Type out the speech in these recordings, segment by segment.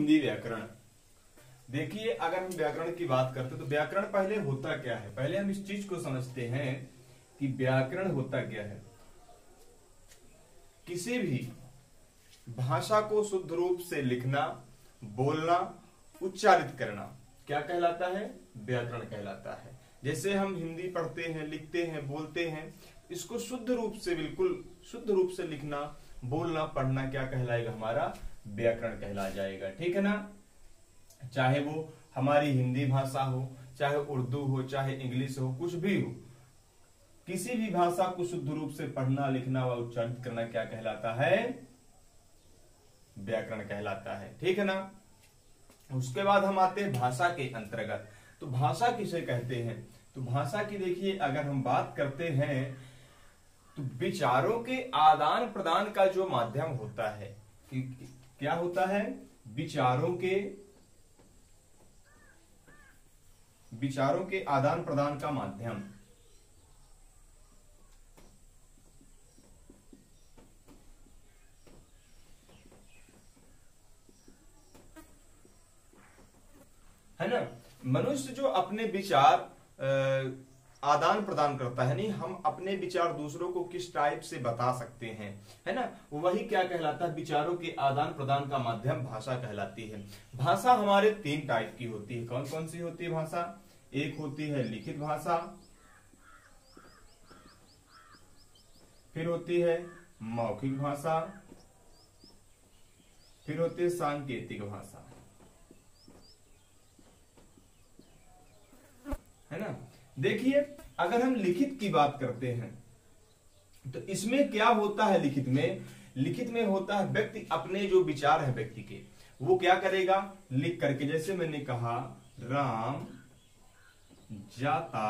हिंदी व्याकरण। देखिए, अगर हम व्याकरण की बात करते हैं तो व्याकरण पहले होता क्या है, पहले हम इस चीज को समझते हैं कि व्याकरण होता क्या है। किसी भी भाषा को शुद्ध रूप से लिखना, बोलना, उच्चारित करना क्या कहलाता है? व्याकरण कहलाता है। जैसे हम हिंदी पढ़ते हैं, लिखते हैं, बोलते हैं, इसको शुद्ध रूप से, बिल्कुल शुद्ध रूप से लिखना, बोलना, पढ़ना क्या कहलाएगा? हमारा व्याकरण कहला जाएगा। ठीक है ना? चाहे वो हमारी हिंदी भाषा हो, चाहे उर्दू हो, चाहे इंग्लिश हो, कुछ भी हो, किसी भी भाषा को शुद्ध रूप से पढ़ना, लिखना व उच्चारित करना क्या कहलाता है? व्याकरण कहलाता है। ठीक है ना? उसके बाद हम आते हैं भाषा के अंतर्गत। तो भाषा किसे कहते हैं? तो भाषा की देखिए, अगर हम बात करते हैं तो विचारों के आदान प्रदान का जो माध्यम होता है, क्या होता है? विचारों के आदान प्रदान का माध्यम। है ना? मनुष्य जो अपने विचार आदान प्रदान करता है, नहीं, हम अपने विचार दूसरों को किस टाइप से बता सकते हैं, है ना, वही क्या कहलाता है? विचारों के आदान प्रदान का माध्यम भाषा कहलाती है। भाषा हमारे 3 टाइप की होती है। कौन कौन सी होती है भाषा? एक होती है लिखित भाषा, फिर होती है मौखिक भाषा, फिर होती है सांकेतिक भाषा। है ना? देखिए, अगर हम लिखित की बात करते हैं तो इसमें क्या होता है? लिखित में होता है व्यक्ति अपने जो विचार है व्यक्ति के, वो क्या करेगा? लिख करके, जैसे मैंने कहा राम जाता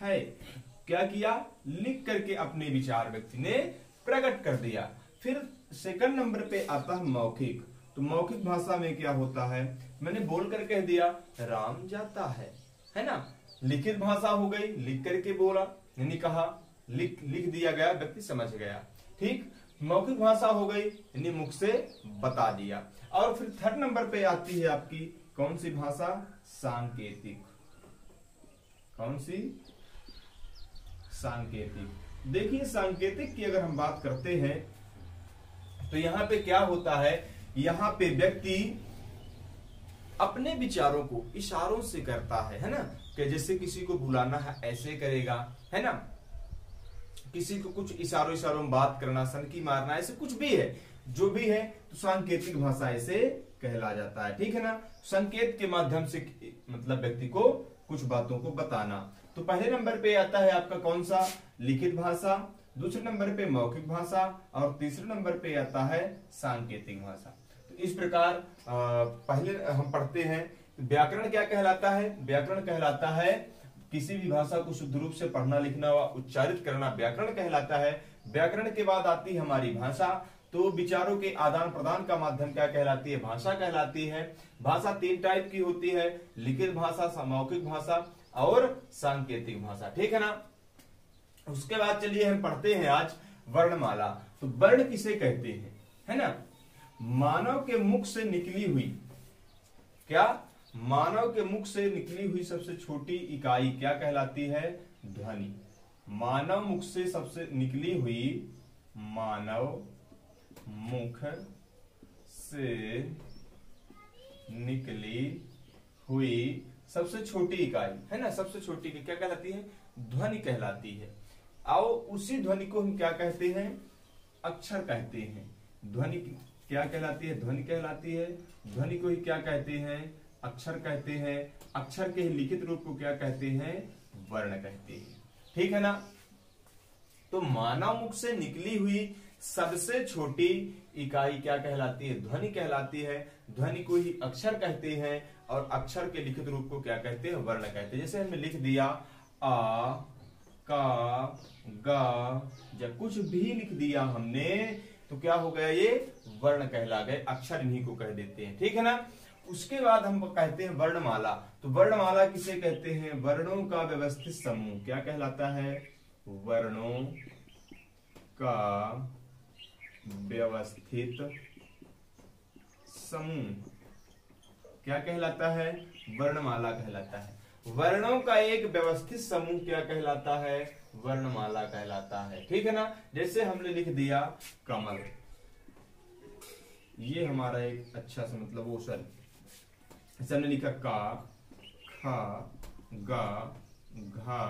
है, क्या किया? लिख करके अपने विचार व्यक्ति ने प्रकट कर दिया। फिर सेकंड नंबर पे आता है मौखिक। तो मौखिक भाषा में क्या होता है? मैंने बोल कर कह दिया राम जाता है ना? लिखित भाषा हो गई, लिख करके बोला, यानी कहा, लिख दिया गया, व्यक्ति समझ गया। ठीक। मौखिक भाषा हो गई, यानी मुख से बता दिया। और फिर थर्ड नंबर पे आती है आपकी कौन सी भाषा? सांकेतिक। कौन सी? सांकेतिक। देखिए, सांकेतिक की अगर हम बात करते हैं तो यहां पे क्या होता है? यहां पे व्यक्ति अपने विचारों को इशारों से करता है ना? कि जैसे किसी को बुलाना है ऐसे करेगा, है ना, किसी को कुछ इशारों में बात करना, सनकी मारना, ऐसे कुछ भी है, जो भी है, तो सांकेतिक भाषा ऐसे कहला जाता है। ठीक है ना? संकेत के माध्यम से मतलब व्यक्ति को कुछ बातों को बताना। तो पहले नंबर पे आता है आपका कौन सा? लिखित भाषा, दूसरे नंबर पे मौखिक भाषा, और तीसरे नंबर पे आता है सांकेतिक भाषा। तो इस प्रकार पहले हम पढ़ते हैं व्याकरण क्या कहलाता है? व्याकरण कहलाता है किसी भी भाषा को शुद्ध रूप से पढ़ना, लिखना व उच्चारित करना व्याकरण कहलाता है। व्याकरण के बाद आती है हमारी भाषा। तो विचारों के आदान प्रदान का माध्यम क्या कहलाती है? भाषा कहलाती है। भाषा 3 टाइप की होती है, लिखित भाषा, मौखिक भाषा और सांकेतिक भाषा। ठीक है ना? उसके बाद चलिए हम पढ़ते हैं आज वर्णमाला। तो वर्ण किसे कहते हैं? है ना? मानव के मुख से निकली हुई, क्या? मानव के मुख से निकली हुई सबसे छोटी इकाई क्या कहलाती है? ध्वनि। मानव मुख से सबसे निकली हुई, मानव मुख से निकली हुई सबसे छोटी इकाई, है ना, सबसे छोटी क्या कहलाती है? ध्वनि कहलाती है। आओ उसी ध्वनि को हम क्या कहते हैं? अक्षर कहते हैं। ध्वनि क्या कहलाती है? ध्वनि कहलाती है। ध्वनि को ही क्या कहते हैं? अक्षर कहते हैं। अक्षर के लिखित रूप को क्या कहते हैं? वर्ण कहते हैं। ठीक है ना? तो मानव मुख से निकली हुई सबसे छोटी इकाई क्या कहलाती है? ध्वनि कहलाती है। ध्वनि को ही अक्षर कहते हैं, और अक्षर के लिखित रूप को क्या कहते हैं? वर्ण कहते हैं। जैसे हमने लिख दिया आ, का, गा, जब कुछ भी लिख दिया हमने तो क्या हो गया? ये वर्ण कहला गए, अक्षर इन्हीं को कह देते हैं। ठीक है ना? उसके बाद हम कहते हैं वर्णमाला। तो वर्णमाला किसे कहते हैं? वर्णों का व्यवस्थित समूह क्या कहलाता है? वर्णों का व्यवस्थित समूह क्या कहलाता है? वर्णमाला कहलाता है। वर्णों का एक व्यवस्थित समूह क्या कहलाता है? वर्णमाला कहलाता है। ठीक है ना। जैसे हमने लिख दिया कमल, ये हमारा एक अच्छा सा मतलब वो सर, जैसे हमने लिखा का, खा, गा, घा,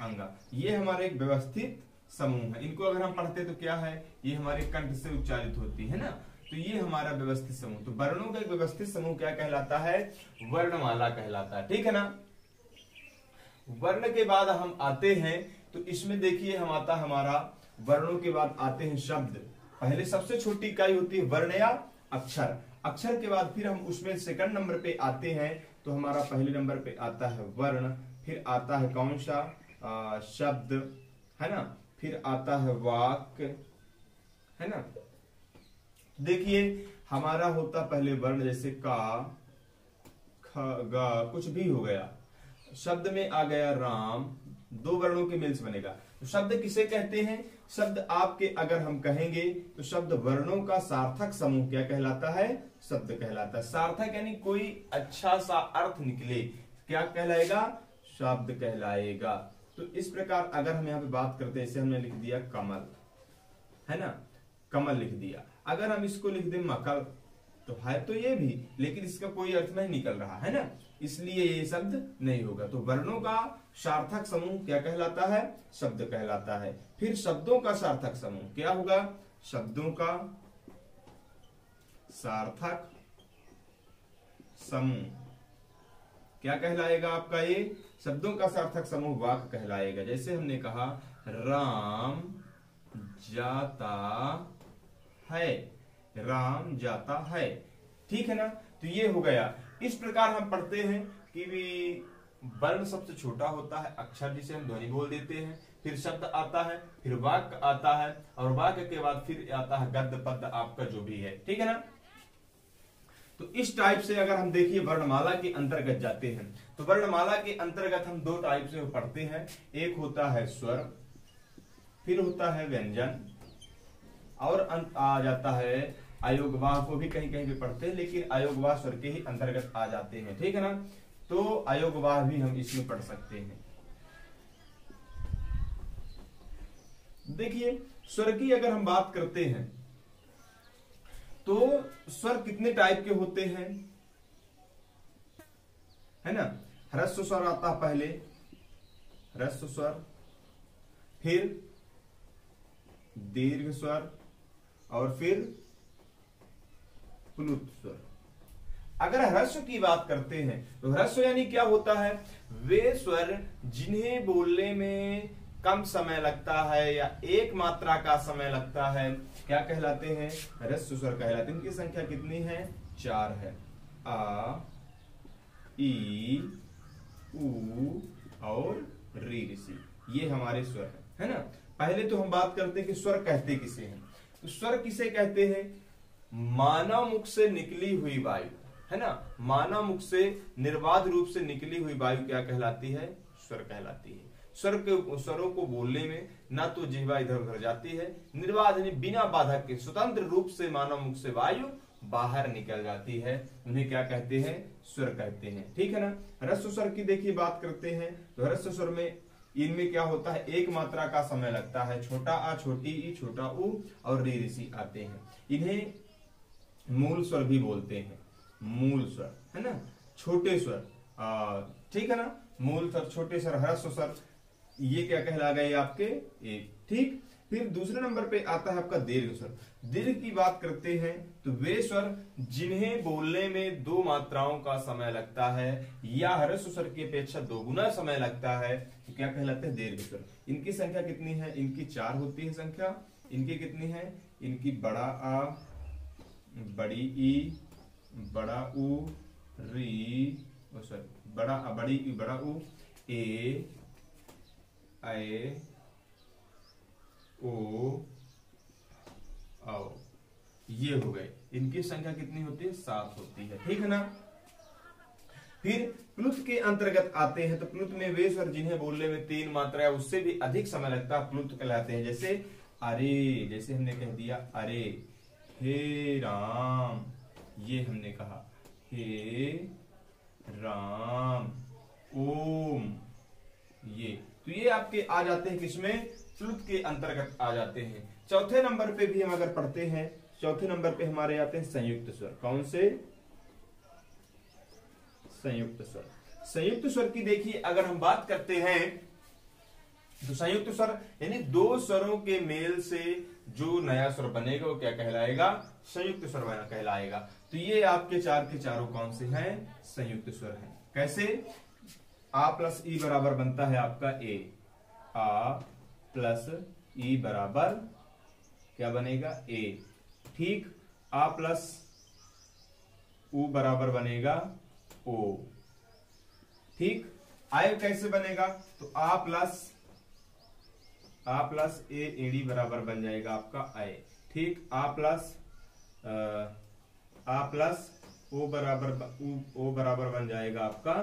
अंगा, ये हमारा एक व्यवस्थित समूह है। इनको अगर हम पढ़ते तो क्या है, ये हमारे कंठ से उच्चारित होती है ना, तो ये हमारा व्यवस्थित समूह। तो वर्णों का एक व्यवस्थित समूह क्या कहलाता है? वर्णमाला कहलाता है। ठीक है ना। वर्ण के बाद हम आते हैं तो इसमें देखिए हम आता हमारा वर्णों के बाद आते हैं शब्द। पहले सबसे छोटी इकाई होती है वर्ण या अक्षर। अक्षर के बाद फिर हम उसमें सेकंड नंबर पे आते हैं तो हमारा पहले नंबर पे आता है वर्ण, फिर आता है कौन सा? शब्द, है ना, फिर आता है वाक्य, है ना। देखिए हमारा होता पहले वर्ण, जैसे का, ख, गा, कुछ भी हो गया। शब्द में आ गया राम, दो वर्णों के मेल से बनेगा। तो शब्द किसे कहते हैं? शब्द आपके अगर हम कहेंगे तो शब्द वर्णों का सार्थक समूह क्या कहलाता है? शब्द कहलाता है। सार्थक यानी कोई अच्छा सा अर्थ निकले, क्या कहलाएगा? शब्द कहलाएगा। तो इस प्रकार अगर हम यहाँ पे बात करते हैं, जैसे हमने लिख दिया कमल, है ना, कमल लिख दिया। अगर हम इसको लिख दें मकल, तो है तो ये भी, लेकिन इसका कोई अर्थ नहीं निकल रहा है ना, इसलिए ये शब्द नहीं होगा। तो वर्णों का सार्थक समूह क्या कहलाता है? शब्द कहलाता है। फिर शब्दों का सार्थक समूह क्या होगा? शब्दों का सार्थक समूह क्या कहलाएगा आपका? ये शब्दों का सार्थक समूह वाक्य कहलाएगा। जैसे हमने कहा राम जाता है, राम जाता है। ठीक है ना। तो ये हो गया। इस प्रकार हम पढ़ते हैं कि भी वर्ण सबसे छोटा होता है, अक्षर जिसे हम ध्वनि बोल देते हैं, फिर शब्द आता है, फिर वाक्य आता है, और वाक्य के बाद फिर आता है गद्य पद्य आपका जो भी है। ठीक है ना। तो इस टाइप से अगर हम देखिए वर्णमाला के अंतर्गत जाते हैं तो वर्णमाला के अंतर्गत हम दो टाइप से पढ़ते हैं। एक होता है स्वर, फिर होता है व्यंजन, और अंत आ जाता है अयोगवाह को भी कहीं कहीं पे पढ़ते हैं, लेकिन अयोगवाह स्वर के ही अंतर्गत आ जाते हैं। ठीक है ना। तो अयोगवाह भी हम इसमें पढ़ सकते हैं। देखिए स्वर की अगर हम बात करते हैं तो स्वर कितने टाइप के होते हैं, है ना। ह्रस्व स्वर आता है पहले, ह्रस्व स्वर, फिर दीर्घ स्वर, और फिर प्लुत स्वर। अगर ह्रस्व की बात करते हैं तो ह्रस्व यानी क्या होता है? वे स्वर जिन्हें बोलने में कम समय लगता है या एक मात्रा का समय लगता है, क्या कहलाते हैं? ह्रस्व स्वर कहलाते हैं। इनकी संख्या कितनी है? 4 है। आ, ई, उ और री, ऋषि, ये हमारे स्वर है ना। पहले तो हम बात करते हैं कि स्वर कहते किसे हैं। तो स्वर किसे कहते हैं? मानव मुख से निकली हुई वायु, है ना, मानव मुख से निर्बाध रूप से निकली हुई वायु क्या कहलाती है? स्वर कहलाती है। स्वर के स्वरों को बोलने में ना तो जिह्वा इधर उधर जाती है, निर्बाध यानी बिना बाधक के स्वतंत्र रूप से मानव मुख से वायु बाहर निकल जाती है, उन्हें क्या कहते हैं? स्वर कहते हैं। ठीक है ना। ह्रस्व स्वर की देखिए बात करते हैं तो ह्रस्व स्वर में इनमें क्या होता है? एक मात्रा का समय लगता है। छोटा आ, छोटी ई, छोटा उ और री, ऋषि आते हैं। इन्हें मूल स्वर भी बोलते हैं। मूल स्वर, है ना, छोटे स्वर। ठीक है ना। मूल स्वर, छोटे स्वर, ह्रस्व स्वर, ये क्या कहला गए आपके? एक। ठीक। फिर दूसरे नंबर पे आता है आपका दीर्घ स्वर। दीर्घ की बात करते हैं तो वे स्वर जिन्हें बोलने में 2 मात्राओं का समय लगता है या ह्रस्व स्वर की अपेक्षा 2 गुना समय लगता है, तो क्या कहलाते हैं? दीर्घ स्वर। इनकी संख्या कितनी है? इनकी 4 होती है संख्या। इनकी कितनी है? इनकी बड़ा आ, बड़ी ई, बड़ा उ, री, सॉरी बड़ा आ, बड़ी ई, बड़ा उ, ए, ए, ओ, आओ, ये हो गए। इनकी संख्या कितनी होती है? 7 होती है। ठीक है ना। फिर प्लुत के अंतर्गत आते हैं तो प्लुत में वे स्वर जिन्हें बोलने में 3 मात्रा उससे भी अधिक समय लगता है, प्लुत कहलाते हैं। जैसे अरे, जैसे हमने कह दिया अरे, हे राम, ये हमने कहा हे राम ओम, ये तो ये आपके आ जाते हैं किसमें, प्लुत के अंतर्गत आ जाते हैं। चौथे नंबर पे भी हम अगर पढ़ते हैं, चौथे नंबर पे हमारे आते हैं संयुक्त स्वर। कौन से? संयुक्त स्वर। संयुक्त स्वर की देखिए अगर हम बात करते हैं तो संयुक्त स्वर यानी दो स्वरों के मेल से जो नया स्वर बनेगा वो क्या कहलाएगा? संयुक्त स्वर कहलाएगा। तो ये आपके चार के चारों कौन से हैं? संयुक्त स्वर हैं। कैसे? आ प्लस ई बराबर बनता है आपका ए, आ प्लस ई बराबर क्या बनेगा? ए। ठीक। आ प्लस उ बराबर बनेगा ओ। ठीक। आय कैसे बनेगा? तो आ प्लस ए एडी बराबर बन जाएगा आपका आय। ठीक। आ प्लस ओ बराबर बन जाएगा आपका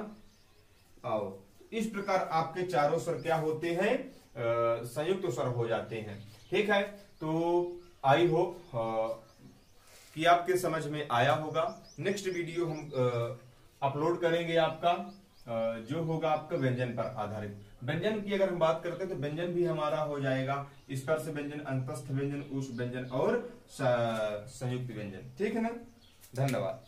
आओ। इस प्रकार आपके चारों स्वर क्या होते हैं? संयुक्त स्वर हो जाते हैं। ठीक है, तो आई होप कि आपके समझ में आया होगा। नेक्स्ट वीडियो हम अपलोड करेंगे आपका जो होगा आपका व्यंजन पर आधारित। व्यंजन की अगर हम बात करते हैं तो व्यंजन भी हमारा हो जाएगा स्पर्श व्यंजन, अंतस्थ व्यंजन, उष्ण व्यंजन और संयुक्त व्यंजन। ठीक है ना? धन्यवाद।